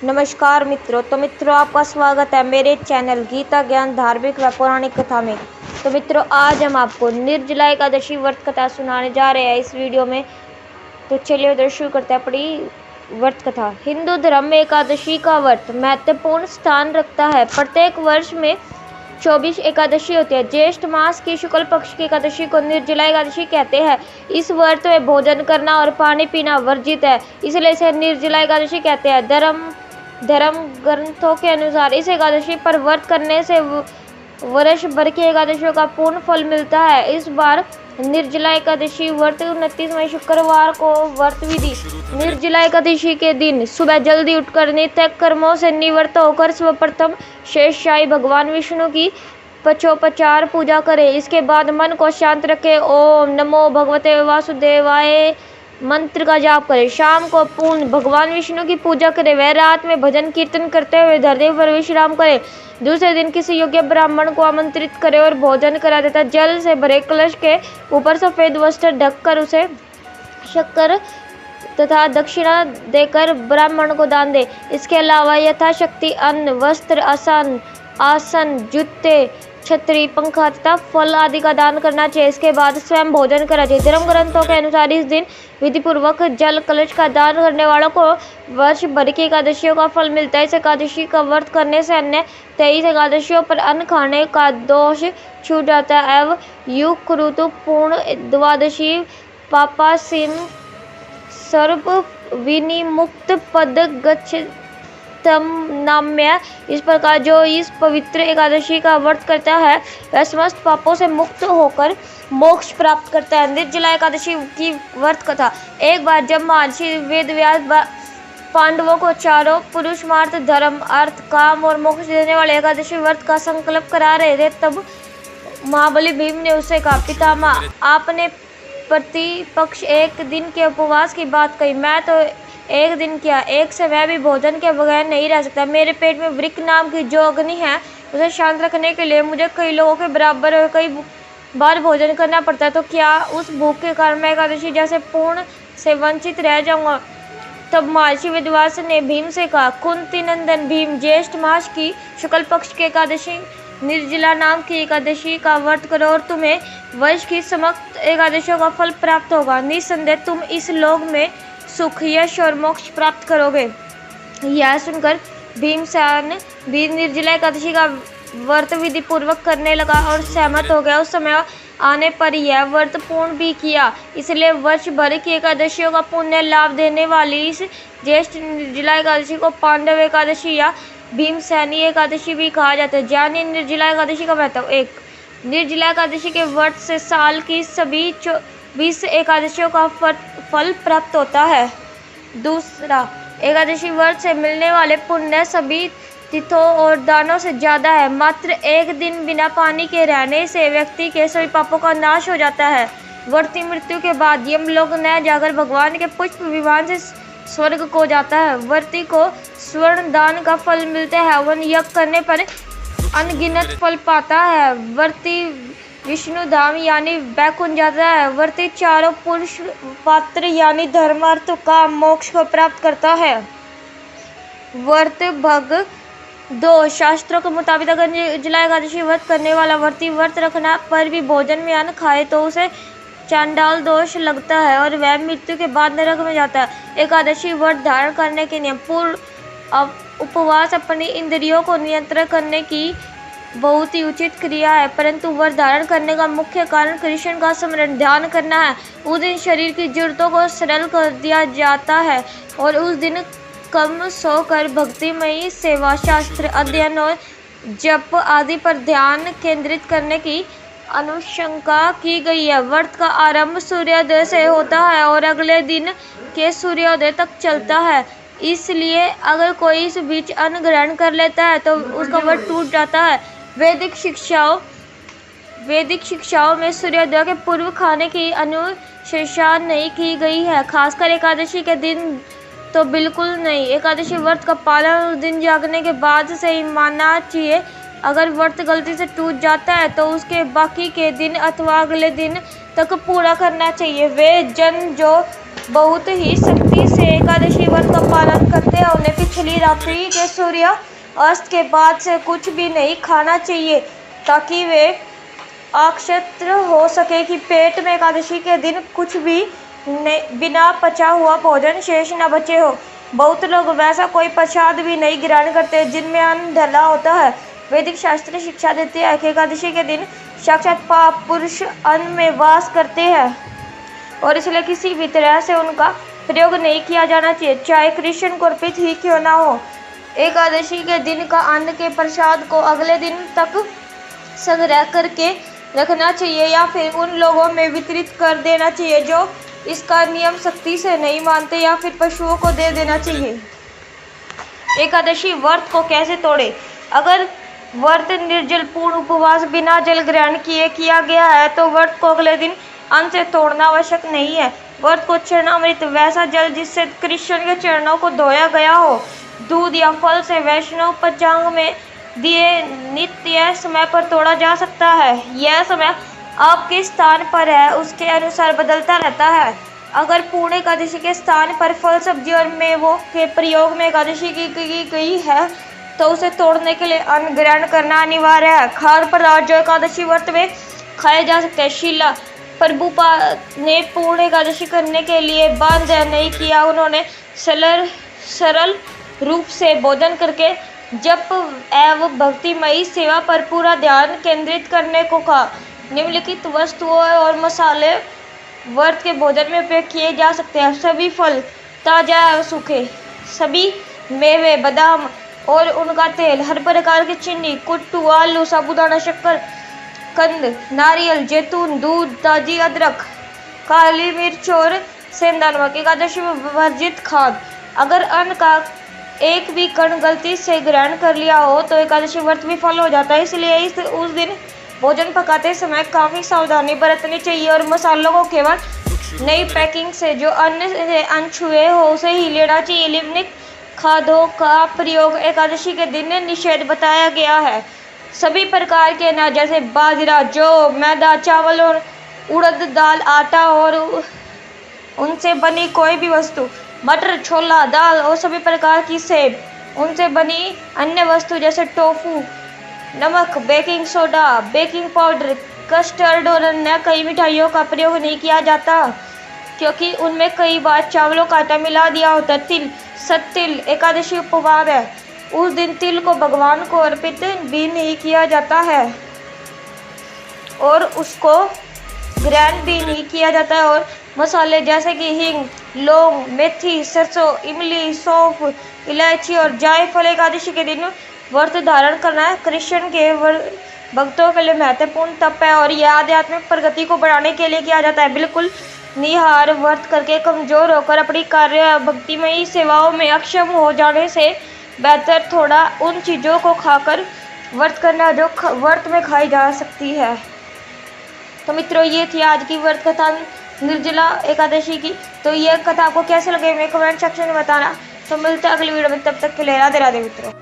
नमस्कार मित्रों। आपका स्वागत है मेरे चैनल गीता ज्ञान धार्मिक व पौराणिक कथा में। तो मित्रों, आज हम आपको निर्जला एकादशी व्रत कथा सुनाने जा रहे हैं इस वीडियो में। तो चलिए उधर शुरू करते हैं अपनी व्रत कथा। हिंदू धर्म में एकादशी का व्रत महत्वपूर्ण स्थान रखता है। प्रत्येक वर्ष में 24 एकादशी होती है। ज्येष्ठ मास की शुक्ल पक्ष की एकादशी को निर्जला एकादशी कहते हैं। इस व्रत में भोजन करना और पानी पीना वर्जित है, इसलिए इसे निर्जला एकादशी कहते हैं। धर्म ग्रंथों के अनुसार इस एकादशी पर व्रत करने से वर्ष भर की एकादशियों का पूर्ण फल मिलता है। इस बार निर्जला एकादशी व्रत 29 मई शुक्रवार को व्रत विधि। निर्जला एकादशी के दिन सुबह जल्दी उठकर नित्य कर्मों से निवृत्त होकर सर्वप्रथम शेषशायी भगवान विष्णु की 5 पूजा करें। इसके बाद मन को शांत रखें। ओम नमो भगवते वासुदेवाय मंत्र का जाप करें। शाम को पूर्ण भगवान विष्णु की पूजा करें। वह रात में भजन कीर्तन करते हुए धरती पर विश्राम करें। दूसरे दिन किसी योग्य ब्राह्मण को आमंत्रित करें और भोजन करा देता जल से भरे कलश के ऊपर सफेद वस्त्र ढककर उसे शक्कर तथा दक्षिणा देकर ब्राह्मण को दान दे। इसके अलावा यथाशक्ति अन्न, वस्त्र, आसन, जूते, छतरी, पंखा तथा फल आदि का दान करना चाहिए। इसके बाद स्वयं भोजन करना चाहिए। धर्म ग्रंथों के अनुसार इस दिन विधि पूर्वक जल कलश का दान करने वालों को वर्ष भर की एकादशियों का फल मिलता है। इस एकादशी का व्रत करने से अन्य 23 एकादशियों पर अन्न खाने का दोष छूट जाता है एवं युग ऋतु पूर्ण द्वादशी पापासीम सर्प विनिमुक्त पद नाम्य। इस प्रकार जो इस पवित्र एकादशी का व्रत करता है वह समस्त पापों से मुक्त होकर मोक्ष प्राप्त करता है। निर्जला एकादशी की व्रत कथा। एक बार जब महर्षि वेदव्यास पांडवों को चारों पुरुषार्थ धर्म, अर्थ, काम और मोक्ष देने वाले एकादशी व्रत का संकल्प करा रहे थे, तब महाबली भीम ने उसे कहा, पितामह, आपने प्रतिपक्ष एक दिन के उपवास की बात कही। मैं तो एक दिन क्या, एक समय भी भोजन के बगैर नहीं रह सकता। मेरे पेट में वृक्क नाम की जो अग्नि है उसे शांत रखने के लिए मुझे कई लोगों के बराबर और कई बार भोजन करना पड़ता है। तो क्या उस भूख के कारण मैं एकादशी जैसे पूर्ण से वंचित रह जाऊंगा? तब महर्षि वेदव्यास ने भीम से कहा, कुंती नंदन भीम, ज्येष्ठ मास की शुक्ल पक्ष की एकादशी निर्जला नाम की एकादशी का व्रत करो और तुम्हें वर्ष की समस्त एकादशियों का फल प्राप्त होगा। निस्संदेह तुम इस लोक में सुख, यश और मोक्ष प्राप्त करोगे। यह सुनकर भीमसेन भी निर्जला एकादशी का व्रत विधि पूर्वक करने लगा और सहमत हो गया। उस समय आने पर यह व्रत पूर्ण भी किया। इसलिए वर्ष भर की एकादशियों का पुण्य लाभ देने वाली इस ज्येष्ठ निर्जला एकादशी को पांडव एकादशी या भीमसेनी एकादशी भी कहा जाता है। जानिए निर्जला एकादशी का महत्व। 1. निर्जला एकादशी के व्रत से साल की सभी 20 एकादशियों का फल प्राप्त होता है। 2. एकादशी व्रत से मिलने वाले पुण्य सभी तीर्थों और दानों से ज्यादा है। मात्र एक दिन बिना पानी के रहने से व्यक्ति के सभी पापों का नाश हो जाता है। व्रती मृत्यु के बाद यमलोक न जाकर भगवान के पुष्प विमान से स्वर्ग को जाता है। व्रती को स्वर्ण दान का फल मिलता है। हवन यज्ञ करने पर अनगिनत फल पाता है। व्रती विष्णु धाम यानी वैकुंठ जाता है। व्रती चारों पुरुष पात्र यानी धर्म, अर्थ, काम, मोक्ष को प्राप्त करता है। व्रत भग 2. शास्त्रों के मुताबिक अगर निर्जला एकादशी व्रत करने वाला व्रती व्रत रखना पर भी भोजन में अन्न खाए तो उसे चांडाल दोष लगता है और वह मृत्यु के बाद नरक में जाता है। एकादशी व्रत धारण करने के नियम। पूर्ण उपवास अपनी इंद्रियों को नियंत्रण करने की बहुत ही उचित क्रिया है, परंतु व्रत धारण करने का मुख्य कारण कृष्ण का स्मरण ध्यान करना है। उस दिन शरीर की जरूरतों को सरल कर दिया जाता है और उस दिन कम सोकर भक्तिमयी सेवा, शास्त्र अध्ययन और जप आदि पर ध्यान केंद्रित करने की अनुशंसा की गई है। व्रत का आरंभ सूर्योदय से होता है और अगले दिन के सूर्योदय तक चलता है। इसलिए अगर कोई इस बीच अन्न ग्रहण कर लेता है तो उसका व्रत टूट जाता है। वैदिक शिक्षाओं में सूर्योदय के पूर्व खाने की अनुशंसा नहीं की गई है, खासकर एकादशी के दिन तो बिल्कुल नहीं। एकादशी व्रत का पालन उस दिन जागने के बाद से ही मानना चाहिए। अगर व्रत गलती से टूट जाता है तो उसके बाकी के दिन अथवा अगले दिन तक पूरा करना चाहिए। वे जन जो बहुत ही सख्ती से एकादशी व्रत का पालन करते हैं। उन्हें पिछली रात्रि के सूर्य अस्त के बाद से कुछ भी नहीं खाना चाहिए ताकि वे आक्षत्र हो सके कि पेट में एकादशी के दिन कुछ भी बिना पचा हुआ भोजन शेष न बचे हो। बहुत लोग वैसा कोई प्रसाद भी नहीं ग्रहण करते जिनमें अन्न डला होता है। वैदिक शास्त्र शिक्षा देते हैं कि एकादशी के दिन साक्षात पाप पुरुष अन्न में वास करते हैं और इसलिए किसी भी तरह से उनका प्रयोग नहीं किया जाना चाहिए, चाहे कृष्ण को अर्पित ही क्यों ना हो। एकादशी के दिन का अन्न के प्रसाद को अगले दिन तक संग्रह करके रखना चाहिए या फिर उन लोगों में वितरित कर देना चाहिए जो इसका नियम सख्ती से नहीं मानते, या फिर पशुओं को दे देना चाहिए। एकादशी व्रत को कैसे तोड़े? अगर व्रत निर्जल पूर्ण उपवास बिना जल ग्रहण किए किया गया है तो व्रत को अगले दिन अन्न से तोड़ना आवश्यक नहीं है। व्रत को चरणामृत, वैसा जल जिससे कृष्ण के चरणों को धोया गया हो, दूध या फल से वैष्णव पंचांग में दिए नित्य समय पर तोड़ा जा सकता है। यह समय आपके स्थान पर है उसके अनुसार बदलता रहता है। अगर पूर्ण एकादशी के स्थान पर फल, सब्जी और मेवों के प्रयोग में एकादशी की गई है तो उसे तोड़ने के लिए अन्न ग्रहण करना अनिवार्य है। खाद्य पदार्थ जो एकादशी व्रत में खाए जा सकते हैं। शीला प्रभुपाद ने पूर्ण एकादशी करने के लिए बंद नहीं किया। उन्होंने सरल रूप से भोजन करके जप एवं भक्तिमयी सेवा पर पूरा ध्यान केंद्रित करने को कहा। निम्नलिखित वस्तुओं और मसाले व्रत के भोजन में उपयोग किए जा सकते हैं। सभी फल ताजा एवं सूखे, सभी मेवे, बादाम और उनका तेल, हर प्रकार की चीनी, कुट्टू, आलू, साबुदाना, शक्कर, कंद, नारियल, जैतून, दूध, ताजी अदरक, काली मिर्च और सेंधा नमक। एकादशी में वर्जित खाद्य। अगर अन्न का एक भी कण गलती से ग्रहण कर लिया हो तो एकादशी व्रत विफल हो जाता है। इसलिए उस दिन भोजन पकाते समय काफी सावधानी बरतनी चाहिए और मसालों को केवल नई पैकिंग से जो अन्न से अनछुए हो उसे ही लेना चाहिए। निम्नलिखित खाद्यों का प्रयोग एकादशी के दिन निषेध बताया गया है। सभी प्रकार के अनाज जैसे बाजरा, जौ, मैदा, चावल और उड़द दाल, आटा और उनसे बनी कोई भी वस्तु, मटर, छोला, दाल और सभी प्रकार की सेब, उनसे बनी अन्य वस्तु जैसे टोफू, नमक, baking soda, baking powder, custard और अन्य कई मिठाइयों का प्रयोग नहीं किया जाता क्योंकि उनमें कई बार चावलों का आटा मिला दिया होता है। तिल, सत्तिल एकादशी उपवास है। उस दिन तिल को भगवान को अर्पित भी नहीं किया जाता है और उसको ग्रहण भी नहीं किया जाता है। और मसाले जैसे कि हींग, लौंग, मेथी, सरसों, इमली, सौंफ, इलायची और जायफल एकादशी के दिन व्रत धारण करना है कृष्ण के भक्तों के लिए महत्वपूर्ण तप है और यह आध्यात्मिक प्रगति को बढ़ाने के लिए किया जाता है। बिल्कुल निहार व्रत करके कमजोर होकर अपनी कार्य भक्तिमयी सेवाओं में अक्षम हो जाने से बेहतर थोड़ा उन चीज़ों को खाकर व्रत करना जो व्रत में खाई जा सकती है। तो मित्रों, ये थी आज की व्रत कथा निर्जला एकादशी की। तो यह कथा आपको कैसे लगे मैं कमेंट सेक्शन में बताना। तो मिलते हैं अगली वीडियो में, तब तक के लिए राधे राधे मित्रों।